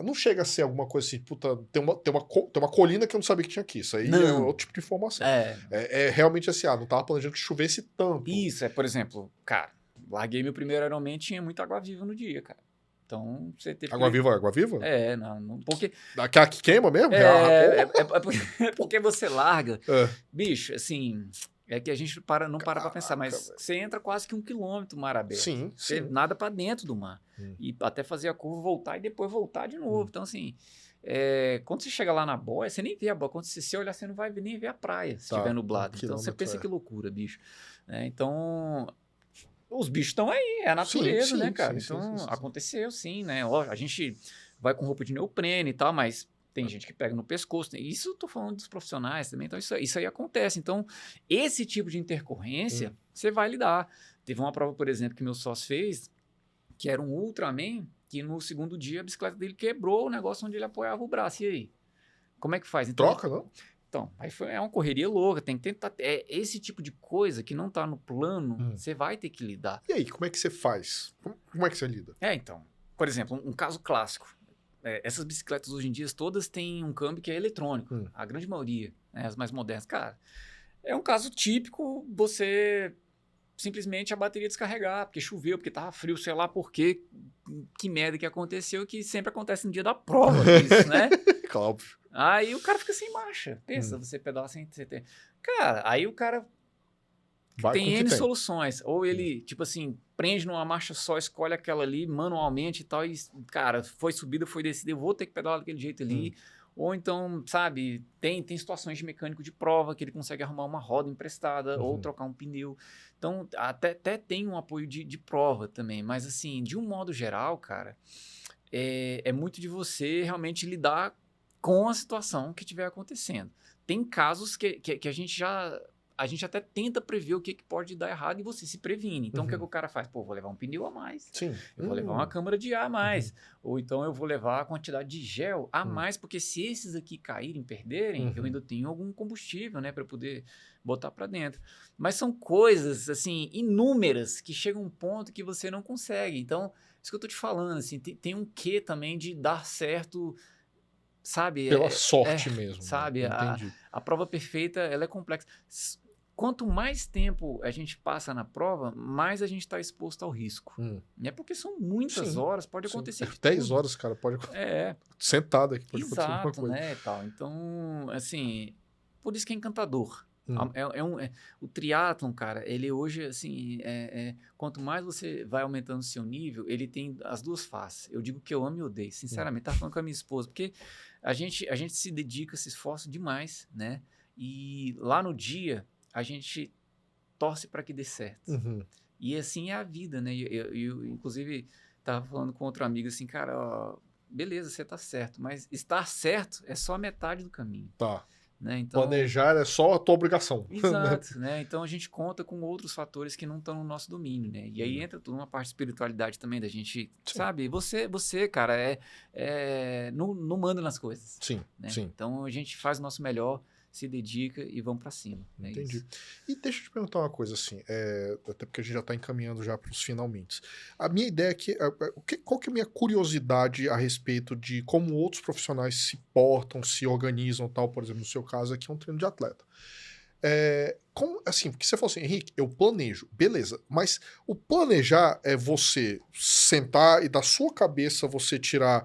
não chega a ser alguma coisa assim, puta, tem uma colina que eu não sabia que tinha aqui. Isso aí é outro tipo de informação. É realmente assim, não tava planejando que chovesse tanto. Isso, por exemplo, cara, larguei meu primeiro Ironman, tinha muita água viva no dia, cara. Então, você teve Água viva? Não, porque... Aquela que queima mesmo? Porque você larga. Bicho, assim... É que a gente não para pra pensar, mas você entra quase que 1 quilômetro no mar aberto. Sim. Você nada pra dentro do mar. E até fazer a curva, voltar e depois voltar de novo. Então, assim, quando você chega lá na boia, você nem vê a boia. Quando você olhar, você não vai nem ver a praia, se estiver nublado. Então, você pensa que loucura, bicho. Então, os bichos estão aí, é a natureza, Sim, né, cara? sim, Então, sim. aconteceu sim, né? Ó, a gente vai com roupa de neoprene e tal, mas tem gente que pega no pescoço. Isso eu tô falando dos profissionais também, então isso aí acontece. Então, esse tipo de intercorrência, você vai lidar. Teve uma prova, por exemplo, que meu sócio fez, que era um Ultraman, que no segundo dia a bicicleta dele quebrou o negócio onde ele apoiava o braço. E aí? Como é que faz? Troca, não? Então, é uma correria louca, tem que tentar. É esse tipo de coisa que não está no plano, você vai ter que lidar. E aí, como é que você faz? Como é que você lida? Então, por exemplo, um caso clássico. Essas bicicletas hoje em dia todas têm um câmbio que é eletrônico, a grande maioria, né, as mais modernas. Cara, é um caso típico você simplesmente a bateria descarregar, porque choveu, porque tava frio, sei lá por quê, que merda que aconteceu, que sempre acontece no dia da prova, isso, né? Óbvio. Aí o cara fica sem marcha. Pensa, você pedala sem ter. Cara, aí o cara Vai com o tem que N tem. soluções. Ou ele, tipo assim, prende numa marcha só, escolhe aquela ali manualmente e tal, e, cara, foi subida, foi descida, eu vou ter que pedalar daquele jeito ali. Ou então, sabe, tem situações de mecânico de prova que ele consegue arrumar uma roda emprestada ou trocar um pneu. Então, até tem um apoio de prova também. Mas, assim, de um modo geral, cara, é muito de você realmente lidar com a situação que estiver acontecendo. Tem casos que a gente já... A gente até tenta prever o que pode dar errado e você se previne. Então, o que o cara faz? Pô, vou levar um pneu a mais. Sim. Eu vou levar uma câmara de ar a mais. Ou então eu vou levar a quantidade de gel a mais, porque se esses aqui caírem, perderem, eu ainda tenho algum combustível, né, para poder botar para dentro. Mas são coisas, assim, inúmeras que chegam a um ponto que você não consegue. Então, isso que eu tô te falando, assim, tem um quê também de dar certo, sabe? Pela sorte mesmo. Sabe? Entendi. A prova perfeita, ela é complexa. Quanto mais tempo a gente passa na prova, mais a gente está exposto ao risco. Né? Porque são muitas horas, pode acontecer de 10 tudo. horas, cara, pode sentado aqui, pode acontecer alguma coisa. Né, tal. Então, assim, por isso que é encantador. O triatlon, cara, ele hoje, assim, quanto mais você vai aumentando o seu nível, ele tem as duas faces. Eu digo que eu amo e odeio, sinceramente. Tava falando com a minha esposa, porque a gente se dedica, se esforça demais, né? E lá no dia, a gente torce para que dê certo. E assim é a vida, né? Eu inclusive, tava falando com outro amigo assim, cara, ó, beleza, você tá certo, mas estar certo é só a metade do caminho. Tá. Né? Então, planejar é só a tua obrigação. Exato, né? Então a gente conta com outros fatores que não estão no nosso domínio, né? E aí entra tudo uma parte de espiritualidade também, da gente, sabe? Você, cara, não manda nas coisas. Sim, né? sim. Então a gente faz o nosso melhor, se dedica e vamos para cima. Entendi. Isso. E deixa eu te perguntar uma coisa assim, até porque a gente já está encaminhando já para os finalmente. A minha ideia é que, qual que é a minha curiosidade a respeito de como outros profissionais se portam, se organizam tal, por exemplo, no seu caso aqui é um treino de atleta. Assim, porque você falou assim, Henrique, eu planejo, beleza, mas o planejar é você sentar e da sua cabeça você tirar...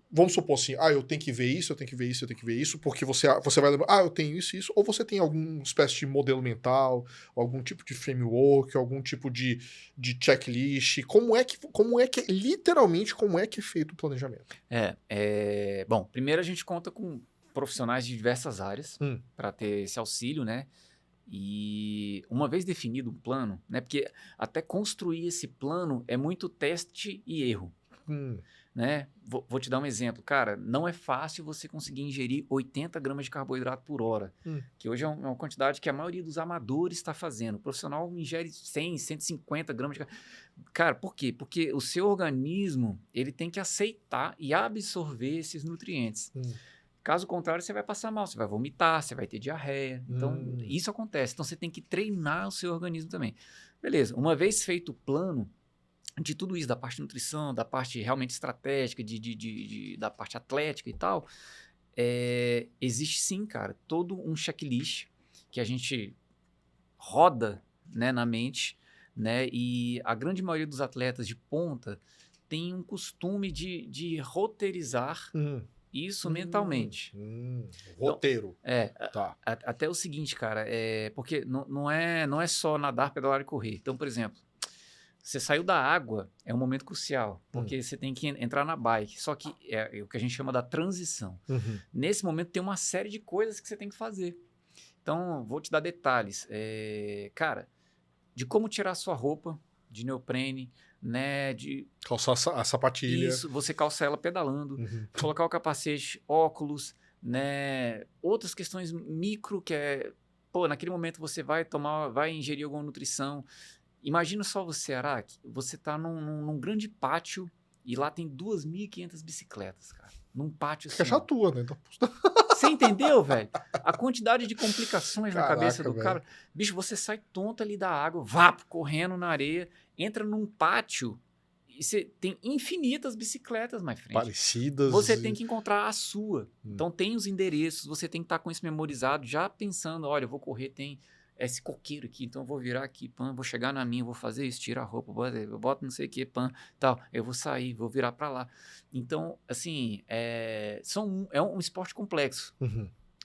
Vamos supor assim, eu tenho que ver isso, eu tenho que ver isso, eu tenho que ver isso, porque você vai lembrar, eu tenho isso, ou você tem alguma espécie de modelo mental, algum tipo de framework, algum tipo de checklist, como é que literalmente, como é que é feito o planejamento? Bom, primeiro a gente conta com profissionais de diversas áreas para ter esse auxílio, né? E uma vez definido um plano, né? Porque até construir esse plano é muito teste e erro. Né? Vou te dar um exemplo. Cara, não é fácil você conseguir ingerir 80 gramas de carboidrato por hora, que hoje é uma quantidade que a maioria dos amadores está fazendo. O profissional ingere 100, 150 gramas de Cara, por quê? Porque o seu organismo ele tem que aceitar e absorver esses nutrientes. Caso contrário, você vai passar mal, você vai vomitar, você vai ter diarreia. Então, isso acontece. Então, você tem que treinar o seu organismo também. Beleza, uma vez feito o plano, de tudo isso, da parte de nutrição, da parte realmente estratégica, da parte atlética e tal, existe sim, cara, todo um checklist que a gente roda, né, na mente, né, e a grande maioria dos atletas de ponta tem um costume de roteirizar isso mentalmente. Roteiro. Então, até o seguinte, cara, porque não é só nadar, pedalar e correr. Então, por exemplo, você saiu da água, é um momento crucial, porque você tem que entrar na bike. Só que é o que a gente chama da transição. Nesse momento tem uma série de coisas que você tem que fazer. Então, vou te dar detalhes. Cara, de como tirar sua roupa de neoprene, né? De Calçar a sapatilha. isso, você calça ela pedalando, colocar o capacete, óculos, né? Outras questões micro que é, pô, naquele momento você vai ingerir alguma nutrição. Imagina só você, Araque, você tá num grande pátio e lá tem 2.500 bicicletas, cara. Num pátio Que é assim, ó. chatua, né? Então, Você entendeu, velho? A quantidade de complicações na cabeça do velho. cara. Bicho, você sai tonto ali da água, vapo, correndo na areia, entra num pátio e você tem infinitas bicicletas mais frente. Parecidas. Você tem que encontrar a sua. Então tem os endereços, você tem que estar com isso memorizado, já pensando, olha, eu vou correr, tem esse coqueiro aqui, então eu vou virar aqui, pã, vou chegar na minha, vou fazer isso, tiro a roupa, eu boto não sei o que, pã, tal, eu vou sair, vou virar para lá. Então, assim, é um esporte complexo.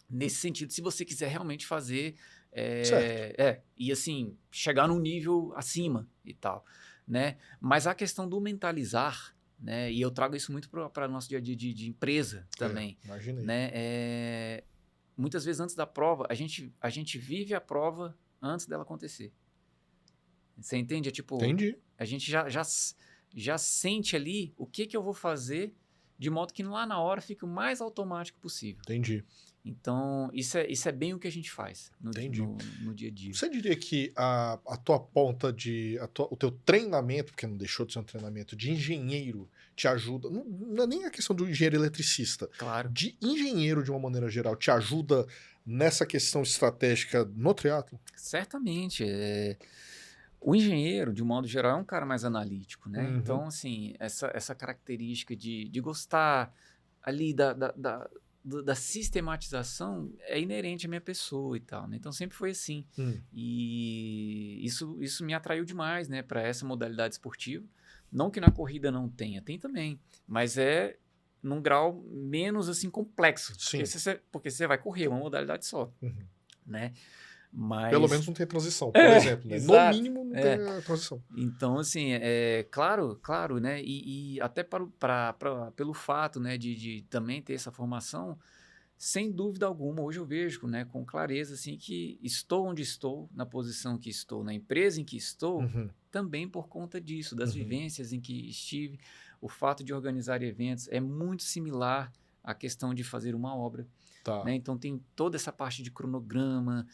Nesse sentido, se você quiser realmente fazer, e assim, chegar num nível acima e tal, né? Mas a questão do mentalizar, né? E eu trago isso muito para o nosso dia a dia de empresa também, imaginei. né? Muitas vezes antes da prova, a gente vive a prova antes dela acontecer. Você entende? É tipo, Entendi. a gente já sente ali o que eu vou fazer de modo que lá na hora fique o mais automático possível. Entendi. Então, isso é bem o que a gente faz no dia a dia. Você diria que a tua ponta o teu treinamento, porque não deixou de ser um treinamento de engenheiro, te ajuda, não é nem a questão do engenheiro eletricista, Claro. de engenheiro de uma maneira geral, te ajuda nessa questão estratégica no triatlo? Certamente. O engenheiro, de um modo geral, é um cara mais analítico, né? Então, assim, essa característica de gostar ali da sistematização é inerente à minha pessoa e tal, né? Então sempre foi assim. E isso me atraiu demais, né, para essa modalidade esportiva. Não que na corrida não tenha, tem também, mas é num grau menos assim complexo, porque você vai correr uma modalidade só, né? Mas pelo menos não tem transição, por exemplo, né? No mínimo não tem a transição. Então, assim, claro, né? E até pelo fato, né, de também ter essa formação, sem dúvida alguma, hoje eu vejo, né, com clareza, assim, que estou onde estou, na posição que estou, na empresa em que estou, também por conta disso, das vivências em que estive. O fato de organizar eventos é muito similar à questão de fazer uma obra. Né? Então, tem toda essa parte de cronograma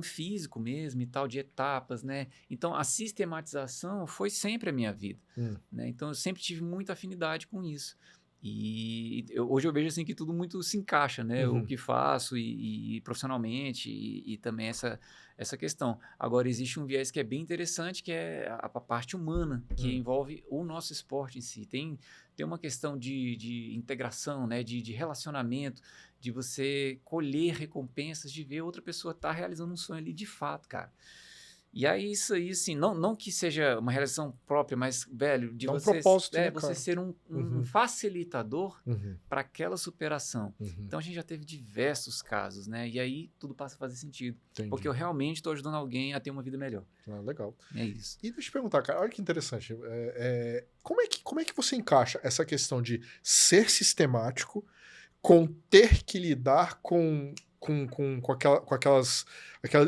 físico mesmo e tal, de etapas, né? Então, a sistematização foi sempre a minha vida, né? Então, eu sempre tive muita afinidade com isso. E hoje eu vejo assim que tudo muito se encaixa, né? O que faço e profissionalmente e também essa questão. Agora, existe um viés que é bem interessante, que é a parte humana, que envolve o nosso esporte em si. Tem uma questão de integração, né? De relacionamento, de você colher recompensas, de ver outra pessoa estar realizando um sonho ali de fato, cara. E aí, isso aí, assim, não que seja uma realização própria, mas, velho, de você, propósito, né, você ser um facilitador para aquela superação. Então, a gente já teve diversos casos, né? E aí, tudo passa a fazer sentido. Entendi. Porque eu realmente estou ajudando alguém a ter uma vida melhor. Legal. É isso. E deixa eu te perguntar, cara, olha que interessante. Como é que você encaixa essa questão de ser sistemático com ter que lidar com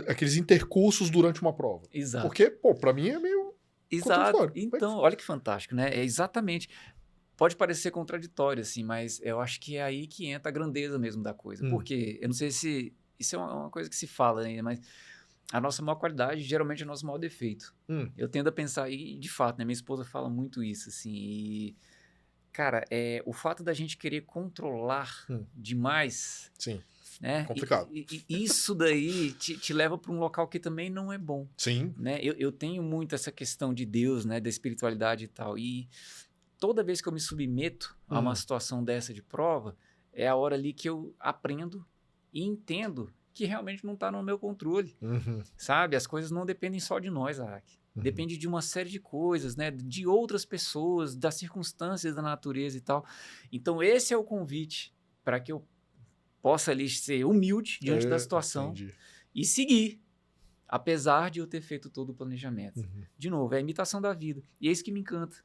aqueles intercursos durante uma prova? Exato. Porque, pô, pra mim é meio... Exato. Então, olha que fantástico, né? É exatamente... Pode parecer contraditório, assim, mas eu acho que é aí que entra a grandeza mesmo da coisa. Porque, eu não sei se... Isso é uma coisa que se fala ainda, mas a nossa maior qualidade geralmente é o nosso maior defeito. Eu tendo a pensar, e de fato, né? Minha esposa fala muito isso, assim, e... Cara, o fato da gente querer controlar demais... Sim. Né? Complicado. E isso daí te leva para um local que também não é bom. Sim. Né? Eu tenho muito essa questão de Deus, né? Da espiritualidade e tal. E toda vez que eu me submeto a uma situação dessa de prova, é a hora ali que eu aprendo e entendo que realmente não está no meu controle. Sabe? As coisas não dependem só de nós, Araque. Depende de uma série de coisas, né? De outras pessoas, das circunstâncias da natureza e tal. Então, esse é o convite para que eu possa ali ser humilde diante da situação e seguir, apesar de eu ter feito todo o planejamento. De novo, é a imitação da vida. E é isso que me encanta.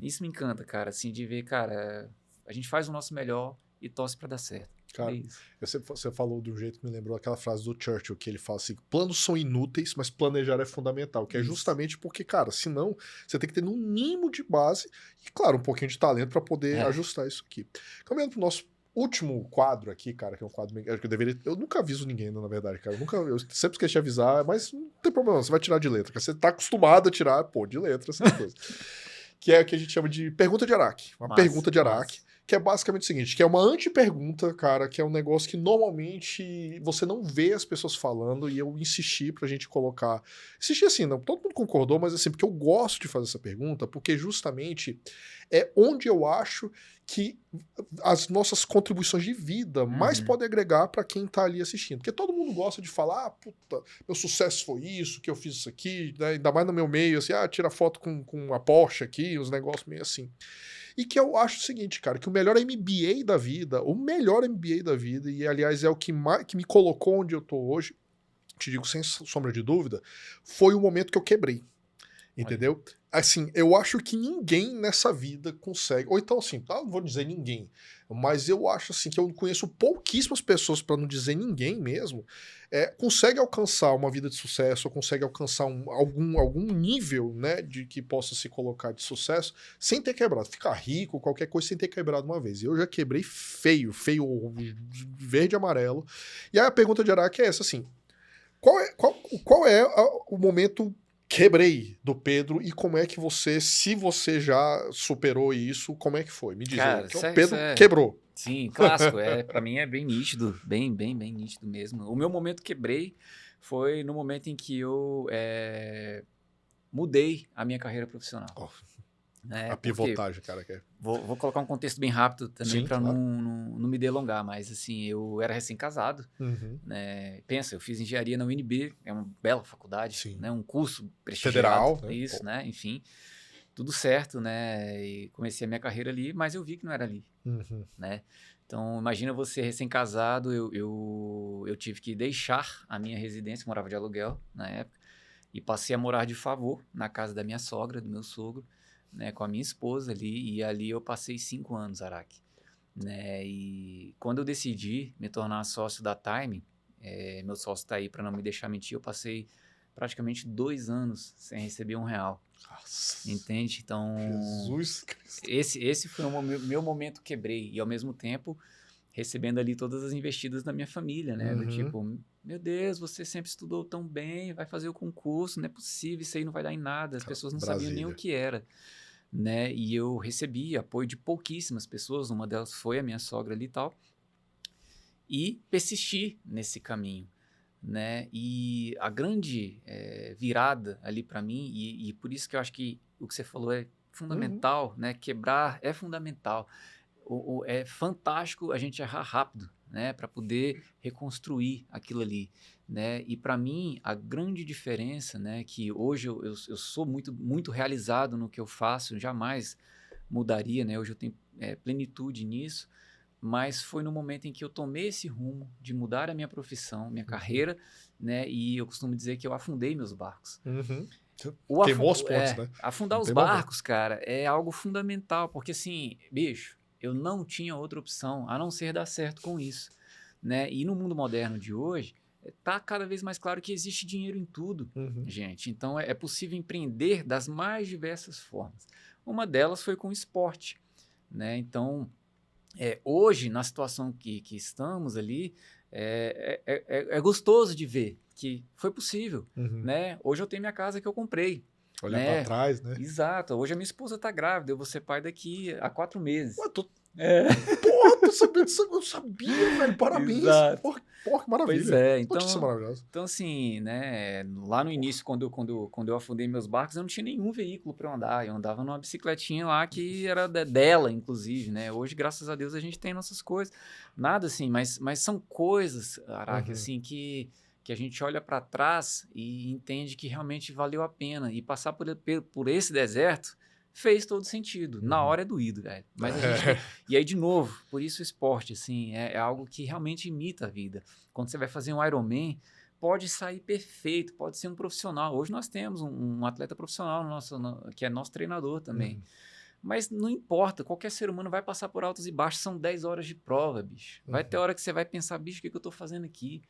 Isso me encanta, cara, assim, de ver, cara, a gente faz o nosso melhor e torce para dar certo. Cara, É isso. você falou de um jeito que me lembrou aquela frase do Churchill, que ele fala assim, planos são inúteis, mas planejar é fundamental, que é Isso. justamente porque, cara, senão você tem que ter no mínimo de base e, claro, um pouquinho de talento para poder ajustar isso aqui. Caminhando pro nosso último quadro aqui, cara, que é um quadro que eu deveria... Eu nunca aviso ninguém, na verdade, cara. Eu sempre esqueço de avisar, mas não tem problema, você vai tirar de letra. Você tá acostumado a tirar, pô, de letra, essas coisas. Que é o que a gente chama de pergunta de Araque. Uma pergunta de Araque. Que é basicamente o seguinte, que é uma anti-pergunta, cara, que é um negócio que normalmente você não vê as pessoas falando, e eu insisti pra gente colocar... Insisti assim, não, todo mundo concordou, mas assim, porque eu gosto de fazer essa pergunta, porque justamente é onde eu acho que as nossas contribuições de vida mais podem agregar pra quem tá ali assistindo. Porque todo mundo gosta de falar, puta, meu sucesso foi isso, que eu fiz isso aqui, né? Ainda mais no meu meio, assim, tira foto com a Porsche aqui, os negócios meio assim. E que eu acho o seguinte, cara, que o melhor MBA da vida, e aliás é o que me colocou onde eu tô hoje, te digo sem sombra de dúvida, foi o momento que eu quebrei. Entendeu? Assim, eu acho que ninguém nessa vida consegue, ou então assim, não vou dizer ninguém, mas eu acho assim que eu conheço pouquíssimas pessoas, para não dizer ninguém mesmo, consegue alcançar uma vida de sucesso, ou consegue alcançar algum nível, né, de que possa se colocar de sucesso, sem ter quebrado, ficar rico, qualquer coisa, sem ter quebrado uma vez. Eu já quebrei feio, verde e amarelo. E aí a pergunta de Araque é essa, assim, qual é o momento quebrei do Pedro, e como é que você, se você já superou isso, como é que foi? Me diz aí, Cara, que o Pedro quebrou. Sim, clássico. Para mim é bem nítido, bem nítido mesmo. O meu momento quebrei foi no momento em que eu mudei a minha carreira profissional. A pivotagem, cara. Vou colocar um contexto bem rápido também para claro. não me delongar, mas assim, eu era recém-casado, né? Pensa, eu fiz engenharia na UNB, é uma bela faculdade, né? Um curso prestigiado, federal, né? Isso, né? Enfim, tudo certo, né? E comecei a minha carreira ali, mas eu vi que não era ali, né? Então, imagina você recém-casado, eu tive que deixar a minha residência, morava de aluguel na época, e passei a morar de favor na casa da minha sogra, do meu sogro, né, com a minha esposa ali, e ali eu passei 5 anos, Araque, né, e quando eu decidi me tornar sócio da Time, meu sócio está aí para não me deixar mentir, eu passei praticamente 2 anos sem receber R$1. Nossa. Entende? Então, Jesus Cristo. Esse foi o meu momento quebrei, e ao mesmo tempo recebendo ali todas as investidas da minha família, né, do tipo, meu Deus, você sempre estudou tão bem, vai fazer o concurso, não é possível, isso aí não vai dar em nada, as pessoas não sabiam nem o que era, né, e eu recebi apoio de pouquíssimas pessoas, uma delas foi a minha sogra ali e tal, e persisti nesse caminho, né, e a grande virada ali para mim, e por isso que eu acho que o que você falou é fundamental, né, quebrar é fundamental, é fantástico a gente errar rápido, né, para poder reconstruir aquilo ali, né, e para mim a grande diferença, né, que hoje eu sou muito realizado no que eu faço, jamais mudaria, né, hoje eu tenho plenitude nisso, mas foi no momento em que eu tomei esse rumo de mudar a minha profissão, minha carreira, né, e eu costumo dizer que eu afundei meus barcos. Queimou os pontos, né? Afundar os barcos, cara, é algo fundamental, porque assim, bicho, eu não tinha outra opção a não ser dar certo com isso, né? E no mundo moderno de hoje, tá cada vez mais claro que existe dinheiro em tudo, gente. Então, é possível empreender das mais diversas formas. Uma delas foi com o esporte, né? Então, hoje, na situação que estamos ali, é gostoso de ver que foi possível, né? Hoje eu tenho minha casa que eu comprei. Olhar para trás, né? Exato. Hoje a minha esposa tá grávida, eu vou ser pai daqui a 4 meses. Ué, Porra, tô sabendo disso, eu sabia, velho. Parabéns. Porra, que maravilha. Pois é, Notícia maravilhosa. Então assim, né, lá no início, quando eu afundei meus barcos, eu não tinha nenhum veículo para eu andar. Eu andava numa bicicletinha lá que era dela, inclusive, né? Hoje, graças a Deus, a gente tem nossas coisas. Nada assim, mas são coisas, Araque, assim, que a gente olha para trás e entende que realmente valeu a pena. E passar por esse deserto fez todo sentido. Na hora é doído, velho. Mas a gente... E aí, de novo, por isso o esporte, assim, é algo que realmente imita a vida. Quando você vai fazer um Ironman, pode sair perfeito, pode ser um profissional. Hoje nós temos um atleta profissional que é nosso treinador também. Mas não importa, qualquer ser humano vai passar por altos e baixos, são 10 horas de prova, bicho. Vai ter hora que você vai pensar, bicho, o que eu tô fazendo aqui?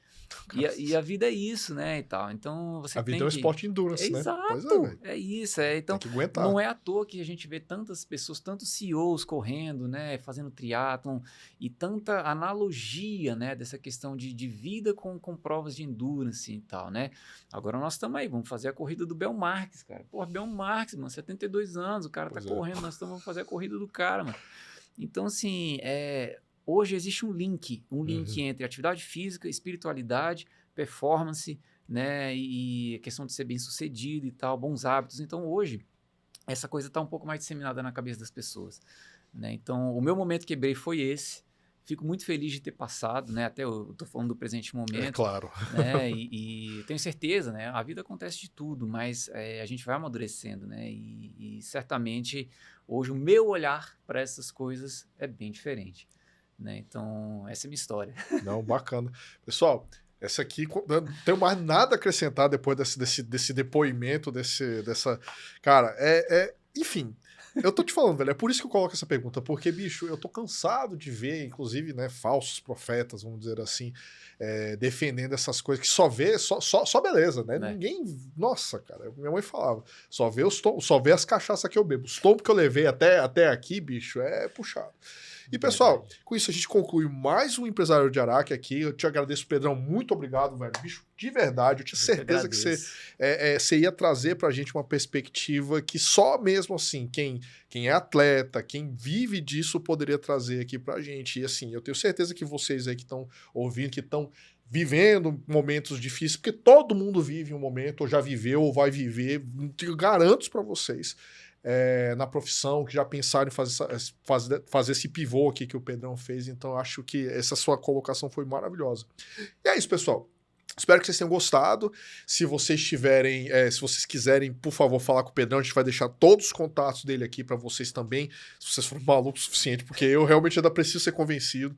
E a vida é isso, né, e tal. Então, você A vida tem é um que... esporte de endurance, né? Exato, Pois é, velho. é isso. Então, Tem que aguentar. não é à toa que a gente vê tantas pessoas, tantos CEOs correndo, né, fazendo triatlon, e tanta analogia, né, dessa questão de vida com provas de endurance e tal, né? Agora nós estamos aí, vamos fazer a corrida do Bel Marques, cara. Pô, Bel Marques, mano, 72 anos, o cara tá correndo, nós estamos fazer a corrida do cara, mano. Então, assim, hoje existe um link entre atividade física, espiritualidade, performance, né, e a questão de ser bem-sucedido e tal, bons hábitos. Então, hoje, essa coisa está um pouco mais disseminada na cabeça das pessoas, né? Então, o meu momento quebrei foi esse. Fico muito feliz de ter passado, né? Até eu tô falando do presente momento. É claro. Né? E tenho certeza, né? A vida acontece de tudo, mas a gente vai amadurecendo, né? E certamente hoje o meu olhar para essas coisas é bem diferente, né? Então, essa é a minha história. Não, bacana. Pessoal, essa aqui, não tenho mais nada a acrescentar depois desse depoimento, dessa... Cara, enfim... Eu tô te falando, velho, é por isso que eu coloco essa pergunta, porque, bicho, eu tô cansado de ver, inclusive, né, falsos profetas, vamos dizer assim, defendendo essas coisas, que só vê, só beleza, né? Ninguém, nossa, cara, minha mãe falava, só vê as cachaças que eu bebo, os tombos que eu levei até aqui, bicho, é puxado. E, pessoal, com isso a gente conclui mais um Empresário de Araque aqui. Eu te agradeço, Pedrão. Muito obrigado, velho. Bicho, de verdade. Eu tinha certeza que você ia trazer pra gente uma perspectiva que só mesmo assim, quem é atleta, quem vive disso, poderia trazer aqui pra gente. E assim, eu tenho certeza que vocês aí que estão ouvindo, que estão vivendo momentos difíceis, porque todo mundo vive um momento, ou já viveu, ou vai viver. Eu garanto pra vocês. Na profissão, que já pensaram em fazer esse pivô aqui que o Pedrão fez. Então, acho que essa sua colocação foi maravilhosa. E é isso, pessoal. Espero que vocês tenham gostado. Se vocês quiserem, por favor, falar com o Pedrão, a gente vai deixar todos os contatos dele aqui para vocês também, se vocês forem malucos o suficiente, porque eu realmente ainda preciso ser convencido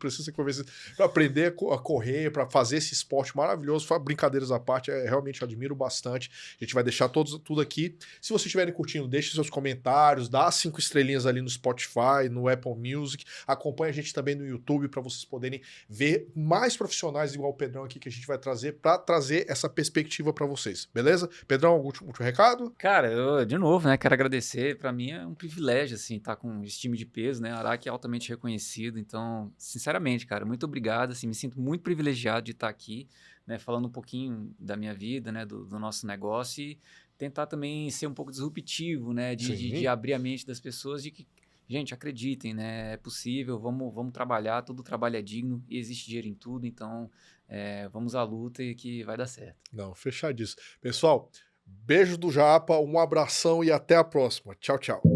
para aprender a correr, para fazer esse esporte maravilhoso. Brincadeiras à parte, realmente admiro bastante. A gente vai deixar tudo aqui. Se vocês estiverem curtindo, deixem seus comentários, dá 5 estrelinhas ali no Spotify, no Apple Music. Acompanhe a gente também no YouTube para vocês poderem ver mais profissionais igual o Pedrão aqui que a gente vai trazer para trazer essa perspectiva para vocês, beleza? Pedrão, algum último recado? Cara, eu, de novo, né, quero agradecer. Para mim é um privilégio, assim, estar com esse time de peso, né? Araque é altamente reconhecido, então, sinceramente, cara, muito obrigado, assim, me sinto muito privilegiado de estar aqui, né, falando um pouquinho da minha vida, né, do nosso negócio e tentar também ser um pouco disruptivo, né, de abrir a mente das pessoas de que, gente, acreditem, né, é possível, vamos trabalhar, todo trabalho é digno e existe dinheiro em tudo, então vamos à luta e que vai dar certo. Não, fechadíssimo. Pessoal, beijo do Japa, um abração e até a próxima. Tchau, tchau.